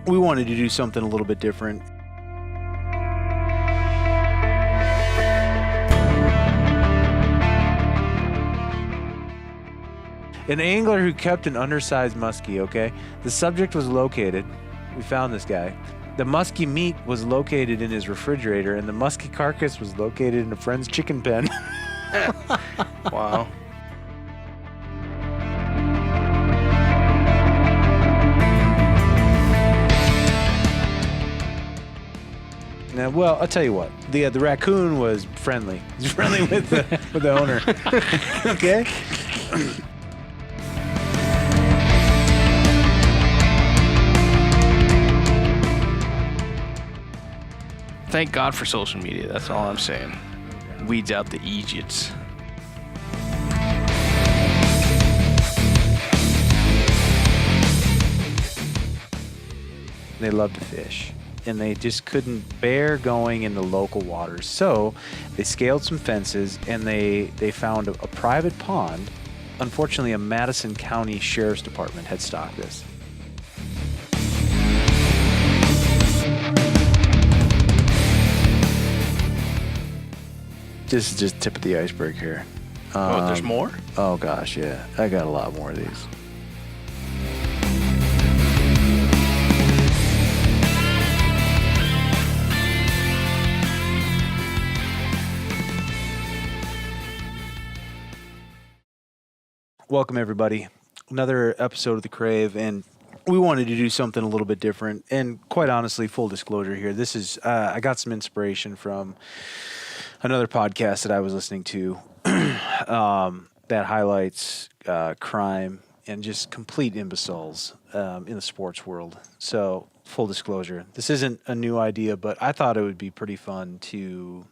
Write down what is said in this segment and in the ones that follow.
we wanted to do something a little bit different. An angler who kept an undersized muskie, okay? The subject was located. We found this guy. The muskie meat was located in his refrigerator, and the muskie carcass was located in a friend's chicken pen. Wow. Now, well, I'll tell you what. The raccoon was friendly. He's friendly with the owner. Okay? Thank God for social media. That's all I'm saying. Weeds out the idiots. They love to fish, and they just couldn't bear going in the local waters. So they scaled some fences, and they found a private pond. Unfortunately, a Madison County Sheriff's Department had stocked this. This is just tip of the iceberg here. There's more? Oh, gosh, yeah. I got a lot more of these. Welcome, everybody. Another episode of The Crave, and we wanted to do something a little bit different. And quite honestly, full disclosure here, this is I got some inspiration from another podcast that I was listening to that highlights crime and just complete imbeciles in the sports world. So, full disclosure, this isn't a new idea, but I thought it would be pretty fun to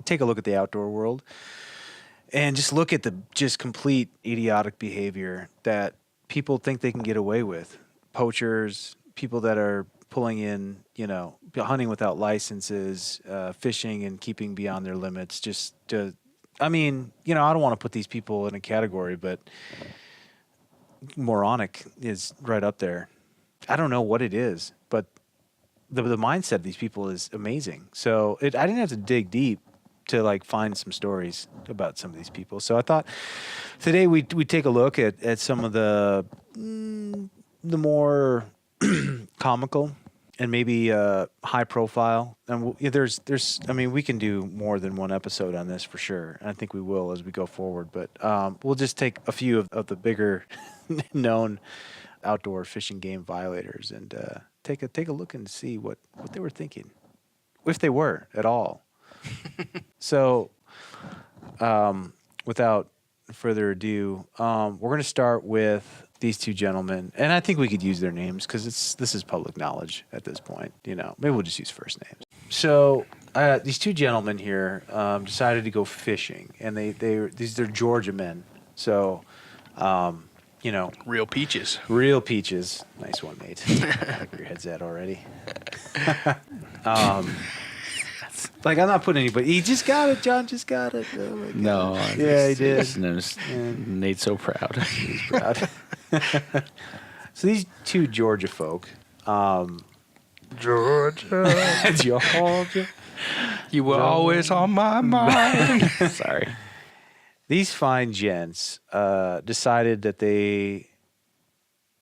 take a look at the outdoor world and just look at the just complete idiotic behavior that people think they can get away with. Poachers, people that are pulling in, hunting without licenses, fishing and keeping beyond their limits. I don't want to put these people in a category, but moronic is right up there. I don't know what it is, but the mindset of these people is amazing. So I didn't have to dig deep to find some stories about some of these people. So I thought today we take a look at some of the more comical and maybe high profile. And we can do more than one episode on this for sure. And I think we will as we go forward. But we'll just take a few of the bigger known outdoor fishing game violators and take a look and see what they were thinking, if they were at all. So, without further ado, we're going to start with these two gentlemen, and I think we could use their names because this is public knowledge at this point. Maybe we'll just use first names. So, these two gentlemen here decided to go fishing, and they're Georgia men. So, Real peaches. Real peaches. Nice one, mate. Like where your head's at already. I'm not putting anybody. He just got it. John just got it. Oh my God. No. Yeah, he did. Nate's so proud. He's proud. So these two Georgia folk. Georgia. You were always on my mind. Sorry. These fine gents decided that they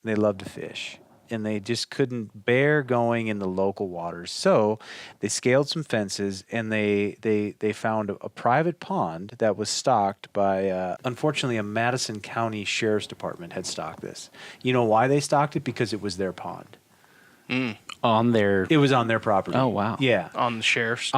love to fish. And they just couldn't bear going in the local waters. So they scaled some fences, and they found a private pond that was stocked by, unfortunately, a Madison County Sheriff's Department had stocked this. You know why they stocked it? Because it was their pond. Mm. It was on their property. Oh, wow. Yeah. On the sheriff's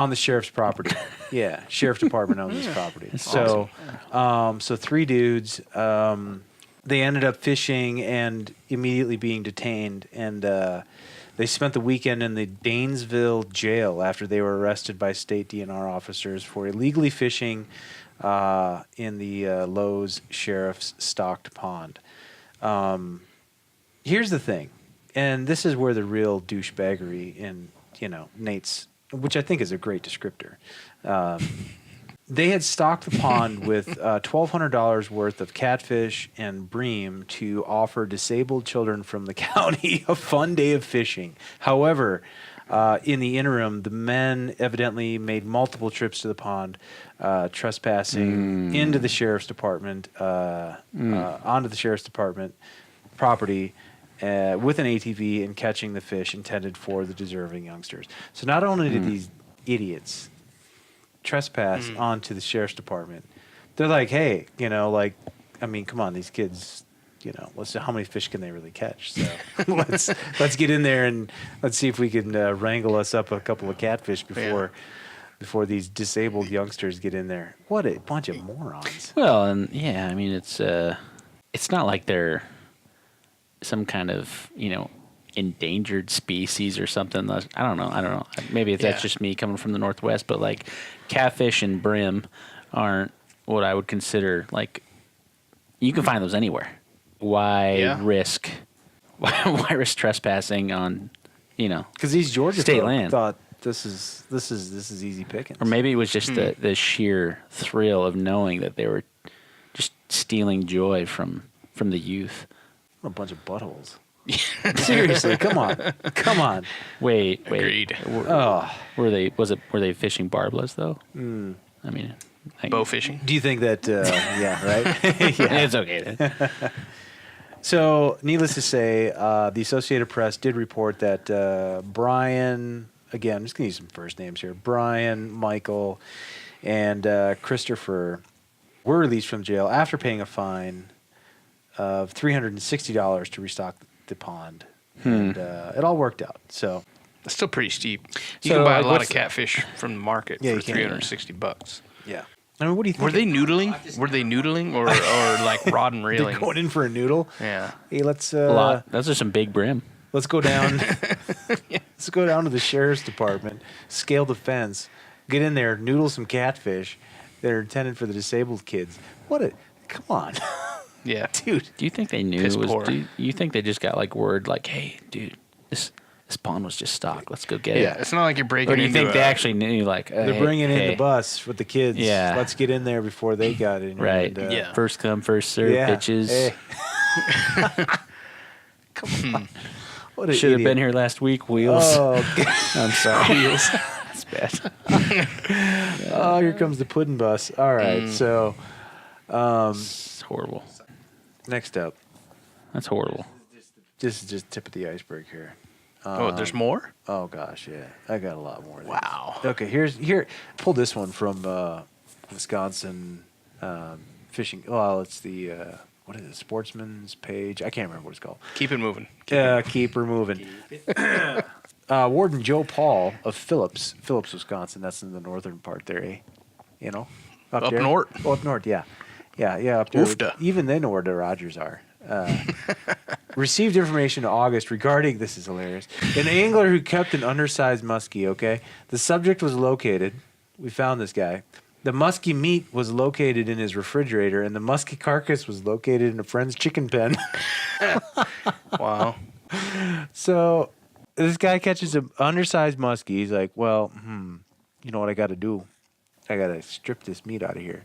property. Yeah. Sheriff Department owns this property. That's so, awesome. So three dudes, they ended up fishing and immediately being detained, and they spent the weekend in the Danesville jail after they were arrested by state DNR officers for illegally fishing in the Lowe's Sheriff's stocked pond. Here's the thing, and this is where the real douchebaggery in Nate's, which I think is a great descriptor. They had stocked the pond with $1,200 worth of catfish and bream to offer disabled children from the county a fun day of fishing. However, in the interim, the men evidently made multiple trips to the pond, trespassing into the sheriff's department, onto the sheriff's department property with an ATV and catching the fish intended for the deserving youngsters. So not only did these idiots trespass onto the sheriff's department, they're like, hey, come on, these kids, let's see how many fish can they really catch. So let's get in there and let's see if we can wrangle us up a couple of catfish before these disabled youngsters get in there. What a bunch of morons. Well, and yeah, I mean, it's not like they're some kind of endangered species or something. I don't know. Maybe that's just me coming from the Northwest, but like catfish and brim aren't what I would consider like. You can find those anywhere. Why risk trespassing on because these Georgia state folk land thought this is easy pickings. Or maybe it was just the sheer thrill of knowing that they were just stealing joy from the youth. What a bunch of buttholes. Seriously, come on. Wait. Agreed. Were they fishing barbellas though? I mean, bow fishing. Do you think that? Yeah, right. Yeah. It's okay then. So, needless to say, the Associated Press did report that Brian, again, I'm just going to use some first names here, Brian, Michael, and Christopher were released from jail after paying a fine of $360 to restock the pond. And it all worked out. So That's still pretty steep. You So, can buy a like, lot what's of catfish from the market Yeah, for you can. $360. yeah. I mean, what do you think? Were they noodling? Were they noodling or like rod and They're reeling? going in for a noodle? Yeah. Hey, let's A lot. Those are some big brim. let's go down. Let's go down to the sheriff's department, scale the fence, get in there, noodle some catfish that are intended for the disabled kids. Come on, Yeah. dude. Do you think they knew? Piss poor. Do you think they just got like word like, hey, dude, this pond was just stocked. Let's go get Yeah. it. It's not like you're breaking Or do you into think they a- actually knew? Like They're bringing in hey, the bus with the kids. Yeah. Let's get in there before they got in. Right. And, Yeah. First come, first serve, Yeah. bitches. Hey. Come on. What a Should have idiot. been here last week. Wheels. Oh, I'm sorry. Wheels. That's bad. oh, here comes the pudding bus. All right. So It's horrible. next up, That's horrible. this is just tip of the iceberg here. Oh, there's more? Oh gosh, yeah, I got a lot more. of these. Wow. Okay, here. Pull this one from Wisconsin fishing. Well, it's the what is it? Sportsman's page. I can't remember what it's called. Keep it moving. Keep her moving. Warden Joe Paul of Phillips, Wisconsin. That's in the northern part there, eh? You know, Up there? north. Oh, up north, yeah, up there. Oofda. Even they know where the Rogers are. Received information in August regarding, this is hilarious, an angler who kept an undersized muskie, okay? The subject was located, we found this guy. The muskie meat was located in his refrigerator, and the muskie carcass was located in a friend's chicken pen. Wow. So this guy catches an undersized muskie. He's like, well, you know what I got to do? I got to strip this meat out of here.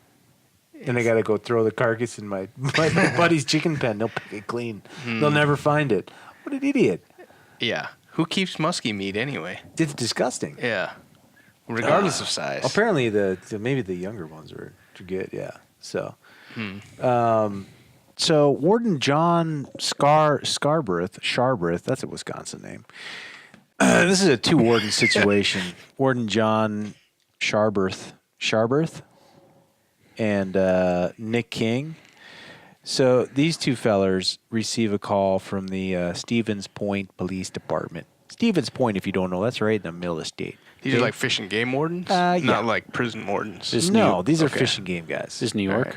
And I got to go throw the carcass in my buddy's chicken pen. They'll pick it clean. They'll never find it. What an idiot. Yeah. Who keeps muskie meat anyway? It's disgusting. Yeah. Regardless of size. Apparently, maybe the younger ones are good, yeah. So, so Warden John Sharberth, that's a Wisconsin name. This is a two-warden situation. Warden John Sharberth, and Nick King. So these two fellers receive a call from the Stevens Point Police Department. Stevens Point, if you don't know, that's right in the middle of the state. These are like fish and game wardens? Yeah. Not like prison wardens. This No, New- these are okay. fishing game guys. Is this New York?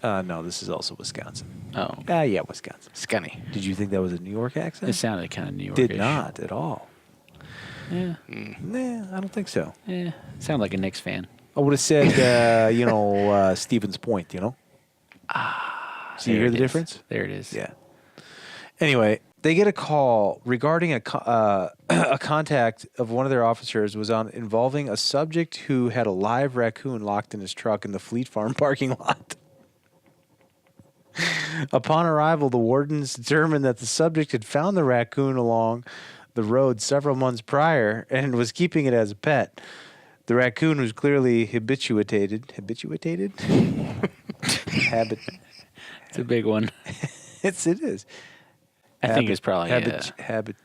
No, this is also Wisconsin. Oh, Yeah, Wisconsin. Scunny. Did you think that was a New York accent? it sounded kind of New York. Did not at all. Yeah, Nah, I don't think so. yeah. Sound like a Knicks fan. I would have said, Stevens Point, you know? So you There hear it the is. difference? There it is. Yeah. Anyway, They get a call regarding a contact of one of their officers was on involving a subject who had a live raccoon locked in his truck in the Fleet Farm parking lot. Upon arrival, the wardens determined that the subject had found the raccoon along the road several months prior and was keeping it as a pet. The raccoon was clearly habituated. Habit. It's a big one. It is. I think it's probably maybe it's habituated.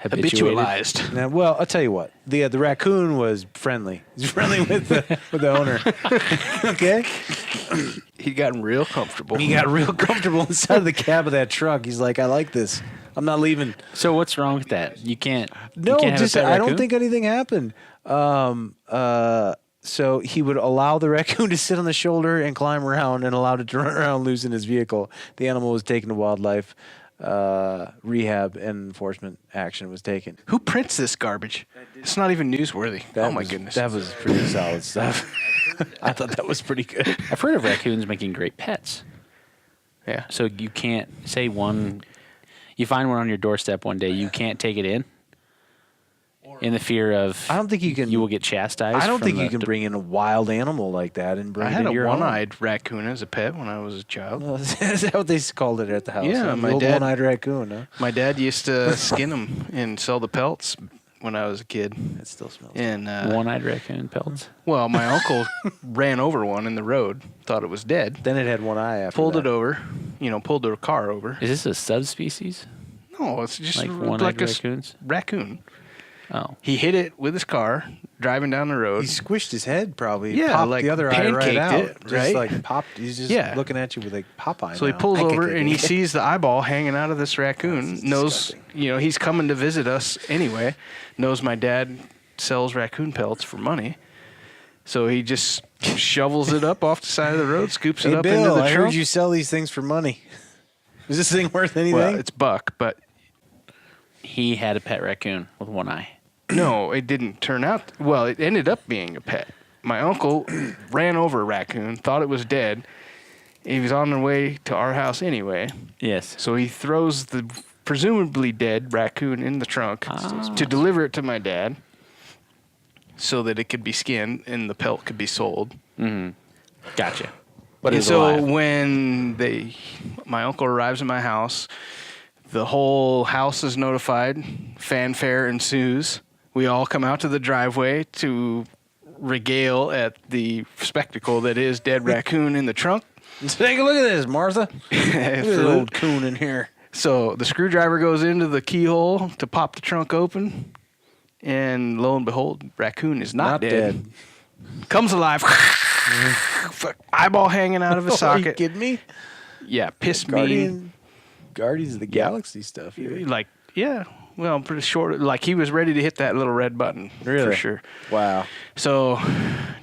Habitualized. Now, well, I'll tell you what. The raccoon was friendly. He's friendly with the owner. Okay. He'd gotten real comfortable. He got real comfortable inside of the cab of that truck. He's like, I like this. I'm not leaving. So what's wrong with that? You can't. No, you can't have a just pet I don't raccoon? think anything happened. So he would allow the raccoon to sit on the shoulder and climb around and allowed it to run around loose in his vehicle. The animal was taken to wildlife rehab and enforcement action was taken. Who prints this garbage? It's not even newsworthy. Oh my goodness. That was pretty solid stuff. I thought that was pretty good. I've heard of raccoons making great pets. Yeah. So you can't say one. You find one on your doorstep one day. You can't take it in the fear of. I don't think you can. You will get chastised. I don't think you can bring in a wild animal like that and bring I it had into a your home. one-eyed raccoon as a pet when I was a child. Is that what they called it at the house? Yeah, The my old dad- one-eyed raccoon. Huh? My dad used to skin them and sell the pelts when I was a kid. It still smells. And one-eyed raccoon pelts. well, my uncle ran over one in the road, thought it was dead, Then it had one eye after pulled that. it over, pulled the car over. Is this a subspecies? No, it's just Like like one-eyed a raccoons? raccoon. Oh. He hit it with his car driving down the road. He squished his head probably. Yeah, Popped like the other eye right pancaked out. it, Just right? like popped. He's just Yeah. looking at you with like Popeye. So he now. pulls over and he sees the eyeball hanging out of this raccoon. This is Knows, disgusting. he's coming to visit us anyway. Knows my dad sells raccoon pelts for money. So he just shovels it up off the side of the road, scoops it Hey up Bill, into the I trunk. heard you sell these things for money. Is this thing worth anything? Well, it's buck, but He had a pet raccoon with one eye. no, it didn't turn out. Well, it ended up being a pet. My uncle ran over a raccoon, thought it was dead. He was on the way to our house anyway. Yes. So he throws the presumably dead raccoon in the trunk to deliver it to my dad so that it could be skinned and the pelt could be sold. Gotcha. But And it's so alive. when my uncle arrives at my house, the whole house is notified, fanfare ensues. We all come out to the driveway to regale at the spectacle that is dead raccoon in the trunk. Take a look at this, Martha. Look at the old coon in here. So the screwdriver goes into the keyhole to pop the trunk open, and lo and behold, raccoon is not dead. Comes alive. Eyeball hanging out of his Are you socket. kidding me? Yeah, piss mean. Guardians of the Galaxy stuff. Here. Like, yeah, well, pretty short. Like, he was ready to hit that little red button. Really? For sure. Wow. So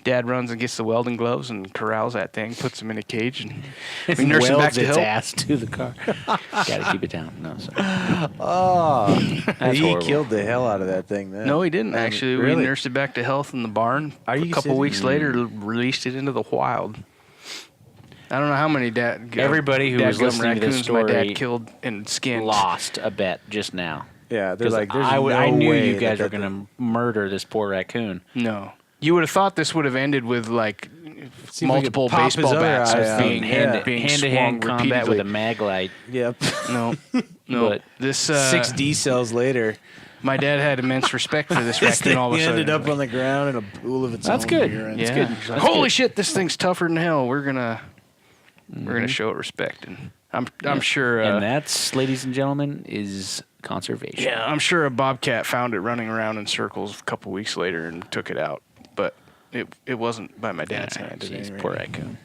Dad runs and gets the welding gloves and corrals that thing, puts him in a cage, and we nurse him back Welds to its health. ass to the car. Gotta keep it down. No, sorry. Oh, That's he horrible. killed the hell out of that thing. Then. No, he didn't, actually. Really? We nursed it back to health in the barn. Are A you couple serious? weeks later, released it into the wild. I don't know how many Everybody who was dadgum listening to this raccoons my story dad killed and skinned. Lost a bet just now. Yeah, they're 'Cause like, there's I no knew way you guys that were going to murder this poor raccoon. No. You would have thought this would have ended with, like, See if we could multiple pop his baseball other bats eye out. being Yeah. being Hand-to-hand swung combat with repeatedly. a mag light. Yep. No, no. But This 6 D cells later, my dad had immense respect for this this raccoon. thing All of a sudden, ended up on the ground in a pool of its That's own good. urine. That's yeah. good. He's like, That's holy good. shit, this thing's tougher than hell. We're gonna show it respect, and I'm sure. and that's, ladies and gentlemen, is conservation. Yeah, I'm sure a bobcat found it running around in circles a couple weeks later and took it out, but it wasn't by my dad's hand. Jeez, poor raccoon.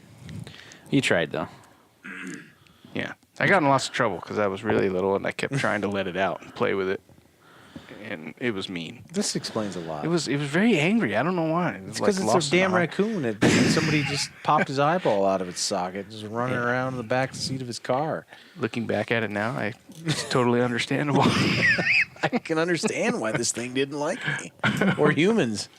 You tried, though. Yeah, I got in lots of trouble because I was really little and I kept trying to let it out and play with it, and it was mean. This explains a lot. It was very angry. I don't know why. It was It's because like it's lost a in damn the- raccoon. Somebody just popped his eyeball out of its socket, just running around in the back seat of his car. Looking back at it now, it's totally understandable. I can understand why this thing didn't like me or humans.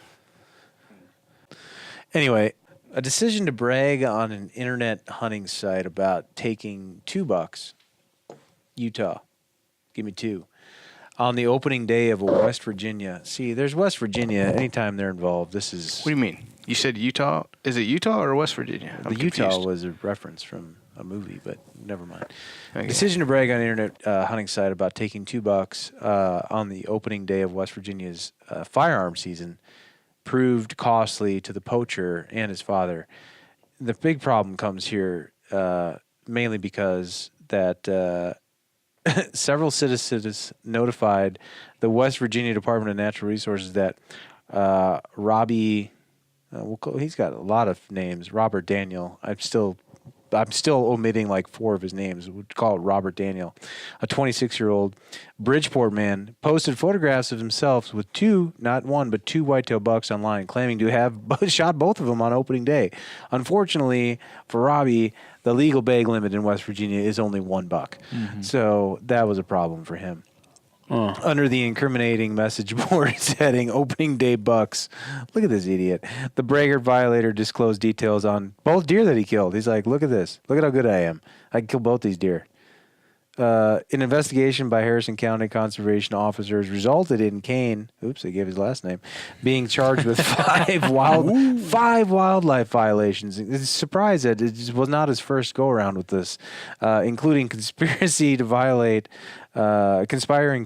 Anyway, a decision to brag on an internet hunting site about taking $2, Utah. Give me 2. On the opening day of a West Virginia. See, there's West Virginia. Anytime they're involved, this is... What do you mean? You said Utah? Is it Utah or West Virginia? I'm The Utah confused. was a reference from a movie, but never mind. Okay. Decision to brag on internet hunting site about taking $2 on the opening day of West Virginia's firearm season proved costly to the poacher and his father. The big problem comes here mainly because that several citizens notified the West Virginia Department of Natural Resources that Robbie, he's got a lot of names. Robert Daniel. I'm still omitting like 4 of his names. We'd call it Robert Daniel, a 26-year-old Bridgeport man, posted photographs of himself with 2, not 1, but 2 whitetail bucks online, claiming to have shot both of them on opening day. Unfortunately for Robbie, the legal bag limit in West Virginia is only 1 buck. Mm-hmm. So that was a problem for him. Under the incriminating message board heading opening day bucks. Look at this idiot. The braggart violator disclosed details on both deer that he killed. He's like, look at this. Look at how good I am. I can kill both these deer. An investigation by Harrison County conservation officers resulted in Kane, oops, they gave his last name, being charged with 5 wildlife violations. It's surprised that it was not his first go-around with this, including conspiring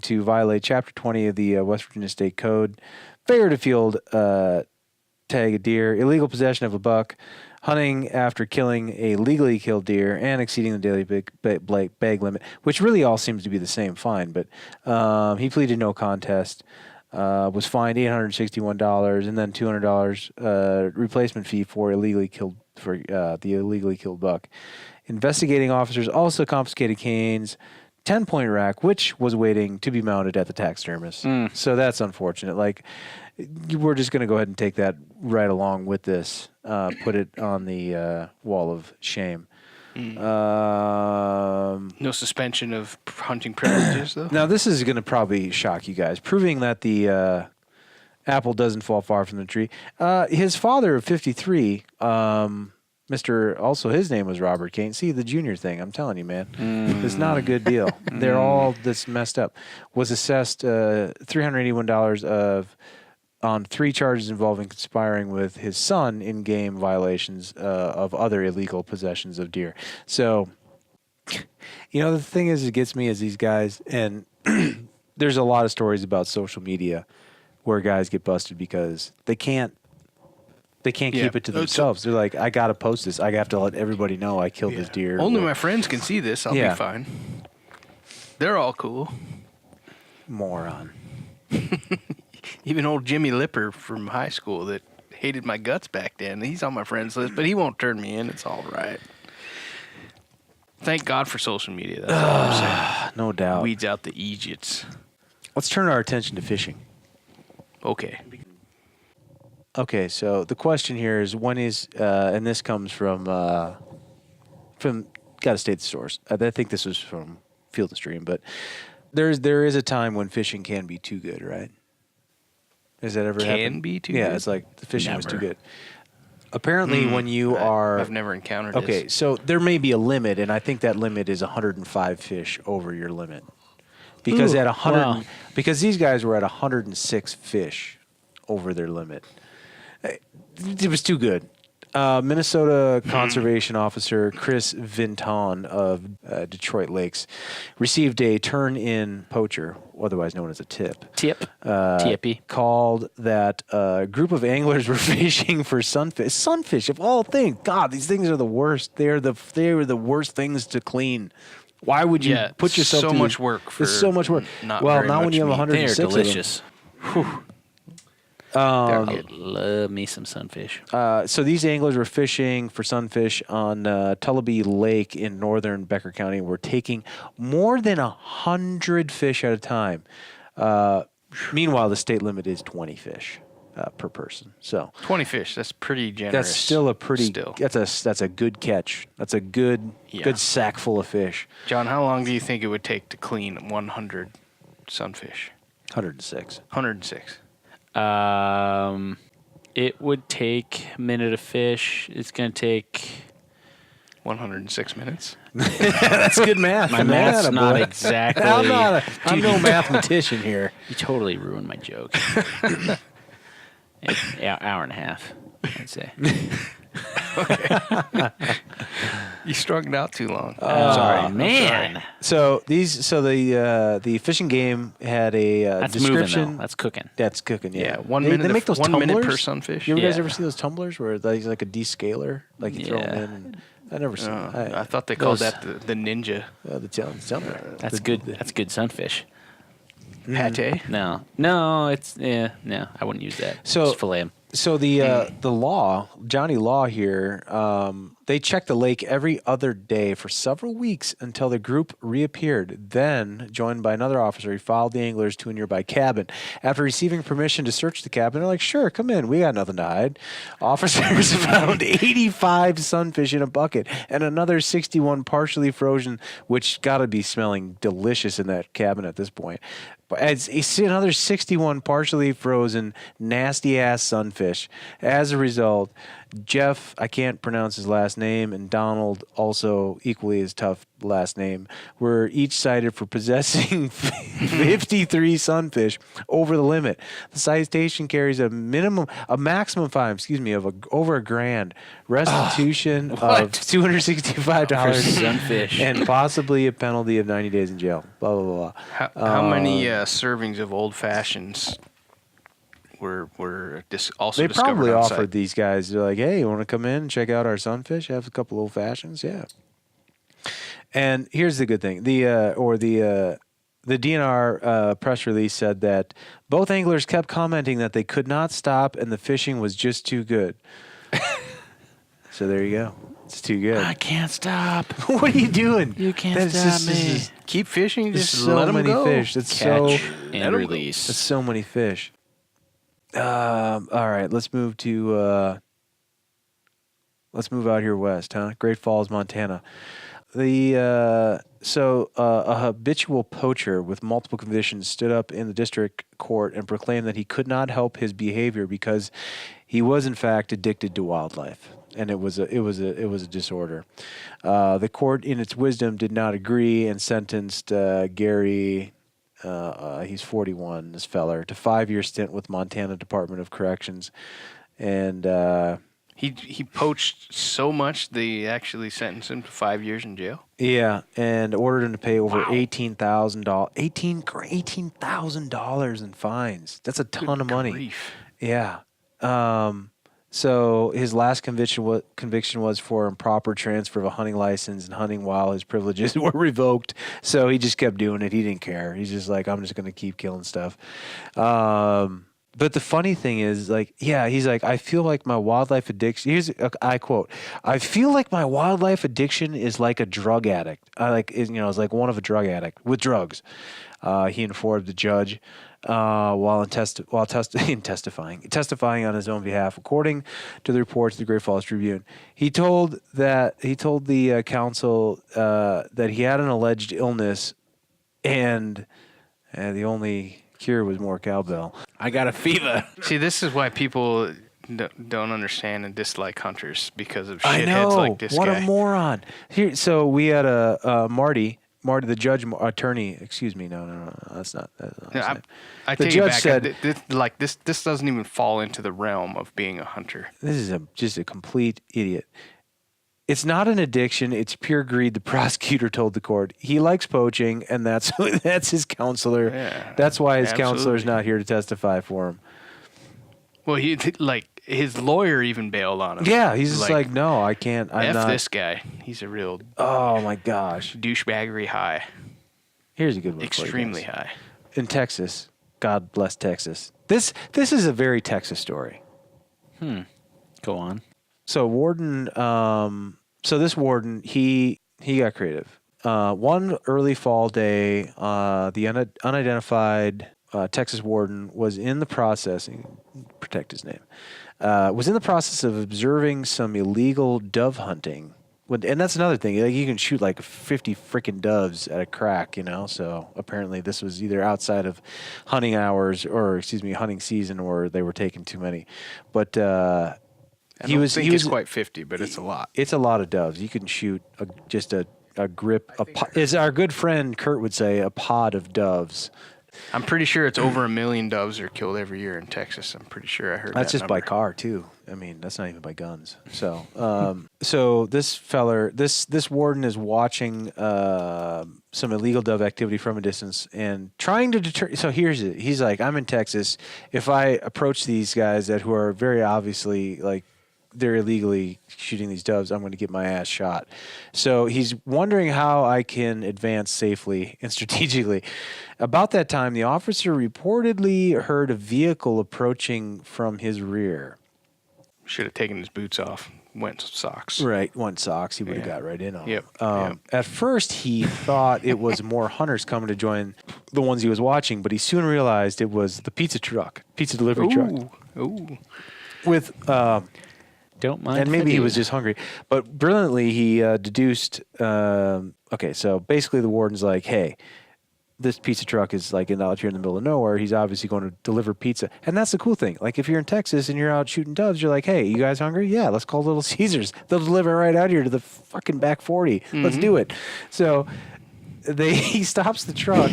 to violate Chapter 20 of the West Virginia State Code, failure to field tag a deer, illegal possession of a buck, hunting after killing a legally killed deer, and exceeding the daily bag limit, which really all seems to be the same fine. But he pleaded no contest, was fined $861, and then $200 replacement fee for the illegally killed buck. Investigating officers also confiscated Kane's 10-point rack, which was waiting to be mounted at the taxidermist. So that's unfortunate. Like, we're just going to go ahead and take that right along with this, put it on the wall of shame. No suspension of hunting privileges, though? Now, this is going to probably shock you guys, proving that the apple doesn't fall far from the tree. His father of 53, his name was Robert Kane. See, the junior thing, I'm telling you, man. It's not a good deal. They're all this messed up. Was assessed $381 on 3 charges involving conspiring with his son in game violations of other illegal possessions of deer. So, the thing is, it gets me is these guys, and there's a lot of stories about social media where guys get busted because they can't keep it to themselves. They're like, I got to post this. I have to let everybody know I killed this deer. Only my friends can see this. I'll be fine. They're all cool. Moron. Even old Jimmy Lipper from high school that hated my guts back then. He's on my friends list, but he won't turn me in. It's all right. Thank God for social media. That's all I'm saying. No doubt. Weeds out the idiots. Let's turn our attention to fishing. Okay. Okay, so the question here is when is, and this comes from gotta state the source. I think this was from Field and Stream, but there is a time when fishing can be too good, right? Has that ever happened? Can be too good? Yeah, it's like the fishing was too Never. good. Apparently, when you are... I've never encountered Okay, this. so there may be a limit, and I think that limit is 105 fish over your limit. Because at 100, wow. Because these guys were at 106 fish over their limit. It was too good. Minnesota conservation officer Chris Vinton of Detroit Lakes received a turn-in poacher, otherwise known as a tip. Tippy. Called that a group of anglers were fishing for sunfish. Sunfish, of all things. God, these things are the worst. They are the worst things to clean. Why would you put yourself so much work? There's so much work. Not well, very not when much you have meat. 106 They're of them. delicious. I love me some sunfish. So these anglers were fishing for sunfish on Tullabee Lake in northern Becker County. We're taking more than 100 fish at a time. Meanwhile, the state limit is 20 fish per person. So 20 fish. That's pretty generous. that's still a pretty. Still. That's a good catch. That's a good sack full of fish. John, how long do you think it would take to clean 100 sunfish? 106. 106. It would take a minute to fish. It's going to take 106 minutes. That's good math. My math's not exactly. I'm no mathematician here. You totally ruined my joke. Yeah, hour and a half, I'd say. You strung it out too long. Sorry, man. So the fishing game had a That's description. moving, though. That's cooking. That's cooking. Yeah, Yeah, 1 minute. They make those 1 minute per tumblers? sunfish. You guys Yeah. ever see those tumblers where there's like a descaler, like you throw them in? And I never seen. I thought they called that the ninja the tumbler. That's good. That's good sunfish. pate. No, it's no. I wouldn't use that. So- Just fillet 'em. So the law, Johnny Law here, they checked the lake every other day for several weeks until the group reappeared. Then, joined by another officer, he followed the anglers to a nearby cabin. After receiving permission to search the cabin, they're like, "Sure, come in. We got nothing to hide." Officers found 85 sunfish in a bucket and another 61 partially frozen, which got to be smelling delicious in that cabin at this point. It's another 61 partially frozen, nasty ass sunfish. As a result, Jeff, I can't pronounce his last name, and Donald, also equally as tough last name, were each cited for possessing 53 sunfish over the limit. The citation carries a maximum fine, of over $1,000, restitution of $265 sunfish. and possibly a penalty of 90 days in jail. Blah blah blah. How many servings of old fashions were also They discovered probably on site? offered these guys. They're like, "Hey, you want to come in and check out our sunfish? Have a couple old fashions, yeah." And here's the good thing: the DNR press release said that both anglers kept commenting that they could not stop and the fishing was just too good. So there you go. It's too good. I can't stop. What are you doing? You can't That's stop just- me. this is- Keep fishing. There's Just so let them many go. fish. That's Catch Let and 'em go. release. That's so many fish. All right, let's move to let's move out here west, huh? Great Falls, Montana. A habitual poacher with multiple convictions stood up in the district court and proclaimed that he could not help his behavior because he was in fact addicted to wildlife, and it was a disorder. The court, in its wisdom, did not agree and sentenced Gary. He's 41, this feller, to 5-year stint with Montana Department of Corrections, and He poached so much they actually sentenced him to 5 years in jail. yeah, and ordered him to pay over $18,000, $18,000 in fines. That's a ton of money. Grief. Yeah. So his last conviction was for improper transfer of a hunting license and hunting while his privileges were revoked. So he just kept doing it. He didn't care. He's just like, I'm just going to keep killing stuff. But the funny thing is, like, yeah, he's like, I feel like my wildlife addiction. I quote, I feel like my wildlife addiction is like a drug addict. It's like one of a drug addict with drugs. He informed the judge while testifying on his own behalf, according to the reports of the Great Falls Tribune. He told the counsel that he had an alleged illness, and the only cure was more cowbell. I got a fever. See, this is why people don't understand and dislike hunters, because of I shitheads know. like this What guy. a moron. Here, so we had a Marty, the judge, attorney. Excuse me. No. That's not. No, I The take it judge back. said- This doesn't even fall into the realm of being a hunter. This is just a complete idiot. It's not an addiction. It's pure greed, the prosecutor told the court. He likes poaching, and that's his counselor. Yeah, That's why his counselor's absolutely. not here to testify for him. Well, his lawyer even bailed on him. Yeah, he's just like, no, I can't. I'm F not. this guy. He's a real Oh, my gosh. douchebaggery high. Here's a good one for you Extremely guys. high. In Texas, God bless Texas. This is a very Texas story. Go on. So this warden, he got creative. One early fall day, the unidentified Texas warden was in the process, protect his name, was in the process of observing some illegal dove hunting. And that's another thing. Like, you can shoot like 50 freaking doves at a crack, So apparently this was either outside of hunting hours, or hunting season, or they were taking too many. But I don't think it's quite 50, but it's a lot. It's a lot of doves. You can shoot just a grip. As our good friend Kurt would say, a pod of doves. I'm pretty sure it's over 1 million doves are killed every year in Texas. I'm pretty sure I heard that's that just by number. car too. I mean, that's not even by guns. So, so this feller, this warden is watching some illegal dove activity from a distance and trying to deter. So here's it. He's like, I'm in Texas. If I approach these guys who are very obviously like they're illegally shooting these doves, I'm going to get my ass shot. So he's wondering how I can advance safely and strategically. About that time, the officer reportedly heard a vehicle approaching from his rear. Should have taken his boots off. Went socks. Right, went socks. He would have got right in on Yep. them. At first, he thought it was more hunters coming to join the ones he was watching, but he soon realized it was the pizza delivery truck. Ooh. With Don't mind. and maybe he was just hungry. But brilliantly, he deduced, okay, so basically the warden's like, hey, this pizza truck is like out here in the middle of nowhere. He's obviously going to deliver pizza. And that's the cool thing. Like if you're in Texas and you're out shooting doves, you're like, hey, you guys hungry? Yeah, let's call Little Caesars. They'll deliver right out here to the fucking back 40. Mm-hmm. Let's do it. So he stops the truck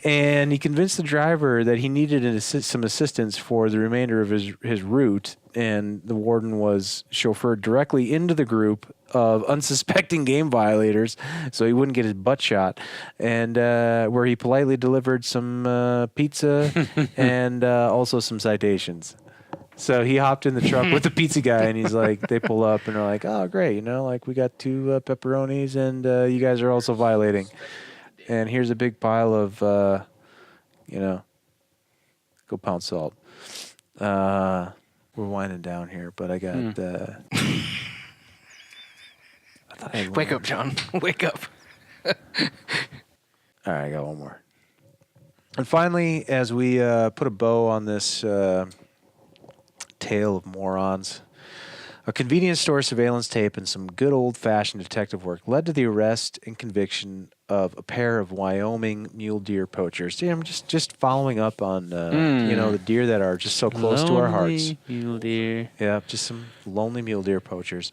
and he convinced the driver that he needed some assistance for the remainder of his route. And the warden was chauffeured directly into the group of unsuspecting game violators so he wouldn't get his butt shot. And where he politely delivered some pizza and also some citations. So he hopped in the truck with the pizza guy, and he's like, they pull up, and they're like, oh, great, like we got 2 pepperonis, and you guys are also violating. And here's a big pile of, go pound salt. We're winding down here, but I got... Wake up, John. Wake up. All right, I got one more. And finally, as we put a bow on this... tale of morons. A convenience store surveillance tape and some good old-fashioned detective work led to the arrest and conviction of a pair of Wyoming mule deer poachers. See, I'm just following up on the deer that are just so close to our hearts. Mule deer. Yeah, just some lonely mule deer poachers.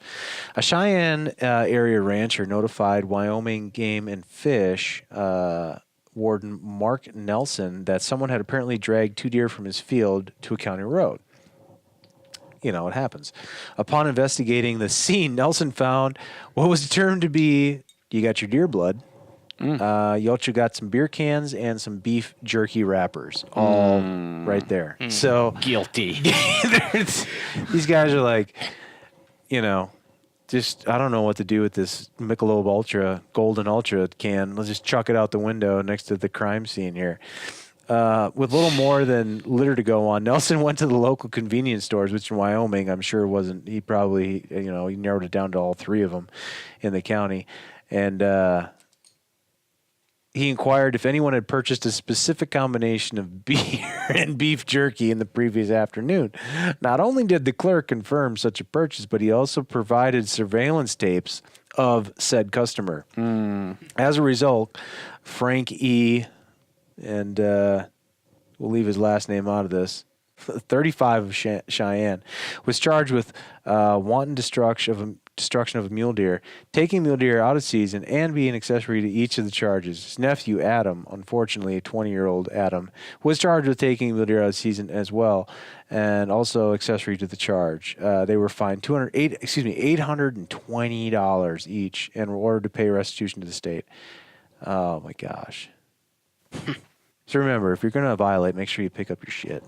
A Cheyenne area rancher notified Wyoming Game and Fish warden Mark Nelson that someone had apparently dragged 2 deer from his field to a county road. It happens. Upon investigating the scene, Nelson found what was determined to be, you got your deer blood. You also got some beer cans and some beef jerky wrappers, all right there. So guilty. These guys are like, just, I don't know what to do with this Michelob Ultra, Golden Ultra can. Let's just chuck it out the window next to the crime scene here. With little more than litter to go on, Nelson went to the local convenience stores, which in Wyoming, I'm sure wasn't, he probably, he narrowed it down to all 3 of them in the county. And he inquired if anyone had purchased a specific combination of beer and beef jerky in the previous afternoon. Not only did the clerk confirm such a purchase, but he also provided surveillance tapes of said customer. As a result, Frank E., and we'll leave his last name out of this, 35 of Cheyenne, was charged with wanton destruction of a mule deer, taking mule deer out of season, and being accessory to each of the charges. His nephew, Adam, unfortunately, 20-year-old Adam, was charged with taking mule deer out of season as well, and also accessory to the charge. They were fined $820 each, and were ordered to pay restitution to the state. Oh my gosh. So remember, if you're going to violate, make sure you pick up your shit.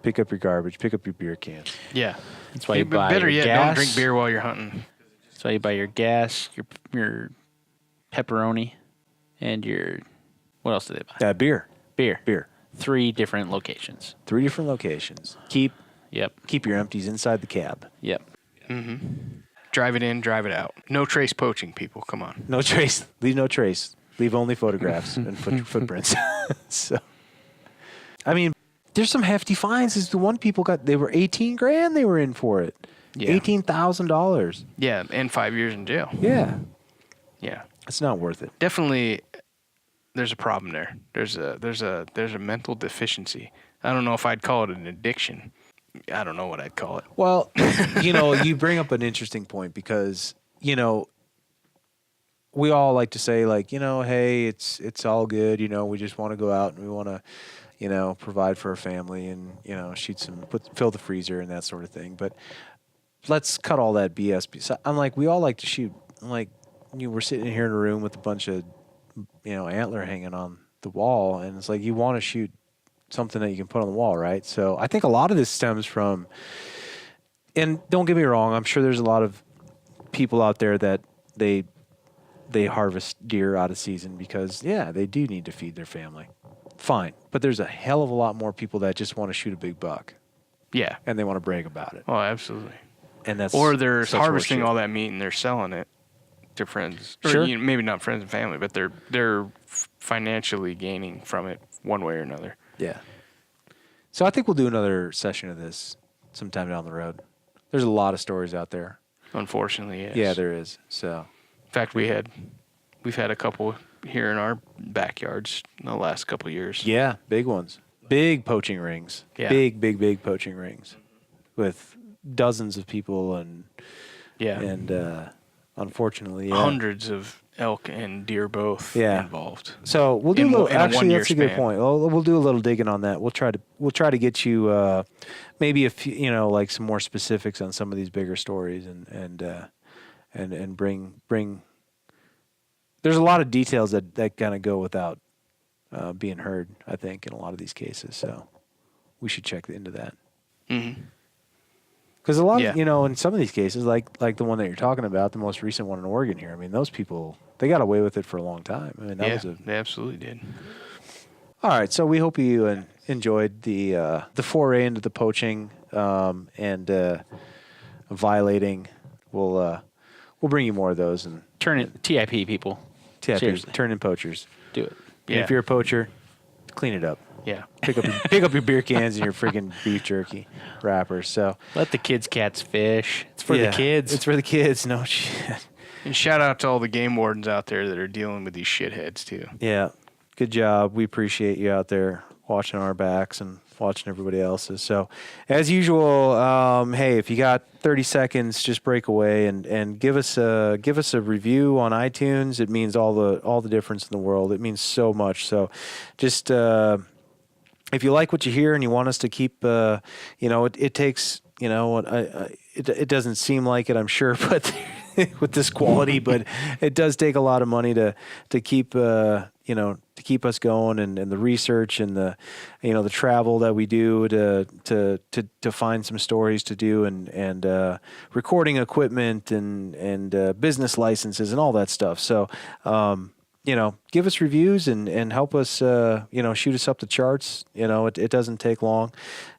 Pick up your garbage. Pick up your beer cans. Yeah. That's why you buy better your yet, gas. don't drink beer while you're hunting. That's why you buy your gas, your pepperoni, and your... What else do they buy? Beer. Beer. 3 different locations. 3 different locations. Keep your empties inside the cab. Yep. Mm-hmm. Drive it in, drive it out. No trace poaching, people. Come on. No trace. Leave no trace. Leave only photographs and footprints. So, I mean, there's some hefty fines. As the one people got, they were $18,000 they were in for it. Yeah. $18,000. Yeah, and 5 years in jail. Yeah. Yeah. It's not worth it. Definitely, there's a problem there. There's a mental deficiency. I don't know if I'd call it an addiction, I don't know what I'd call it. Well, you bring up an interesting point because, we all like to say like, hey, it's all good. We just want to go out and we want to, provide for our family and, fill the freezer and that sort of thing. But let's cut all that BS. So I'm like, we all like to shoot. I'm like, we're sitting here in a room with a bunch of, antler hanging on the wall. And it's like, you want to shoot something that you can put on the wall, right? So I think a lot of this stems from, and don't get me wrong, I'm sure there's a lot of people out there that they harvest deer out of season because, they do need to feed their family. Fine. But there's a hell of a lot more people that just want to shoot a big buck. Yeah. And they want to brag about it. Oh, absolutely. And that's or they're such harvesting horseshit. all that meat and they're selling it to friends. Or, Sure. maybe not friends and family, but they're financially gaining from it one way or another. Yeah. So I think we'll do another session of this sometime down the road. There's a lot of stories out there. Unfortunately, yes. Yeah, there is. So, in fact, we've had a couple here in our backyards in the last couple of years. yeah, big ones. Big poaching rings. Yeah. Big poaching rings with dozens of people and unfortunately, hundreds of elk and deer both involved. So we'll do In a little. in a Actually, one-year that's a good span. point. We'll do a little digging on that. We'll try to get you maybe a few, like some more specifics on some of these bigger stories and bring. There's a lot of details that kind of go without being heard, I think, in a lot of these cases. So we should check into that. Mm-hmm. Because a lot Yeah. of, in some of these cases, like the one that you're talking about, the most recent one in Oregon here, I mean, those people, they got away with it for a long time. I mean, They absolutely did. All right, so we hope you enjoyed the foray into the poaching and violating. We'll bring you more of those and Turn it TIP people. Seriously. turn in poachers. Do it. And if you're a poacher, clean it up. Yeah. Pick up your beer cans and your freaking beef jerky wrappers. So Let the cats fish. It's for the kids. It's for the kids. No shit. And shout out to all the game wardens out there that are dealing with these shitheads too. Yeah, good job. We appreciate you out there watching our backs and watching everybody else's. So, as usual, hey, if you got 30 seconds, just break away and give us a review on iTunes. It means all the difference in the world. It means so much. So, just if you like what you hear and you want us to keep, it takes, it doesn't seem like it, I'm sure, but with this quality, but it does take a lot of money to keep, to keep us going and the research and the travel that we do to find some stories to do and recording equipment and business licenses and all that stuff. So, give us reviews and help us, shoot us up the charts. It doesn't take long,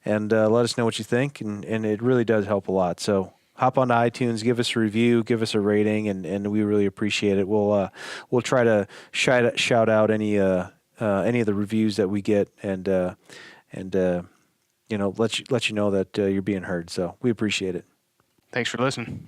and let us know what you think, and it really does help a lot. So hop onto iTunes, give us a review, give us a rating, and we really appreciate it. We'll try to shout out any of the reviews that we get and let you know that you're being heard. So we appreciate it. Thanks for listening.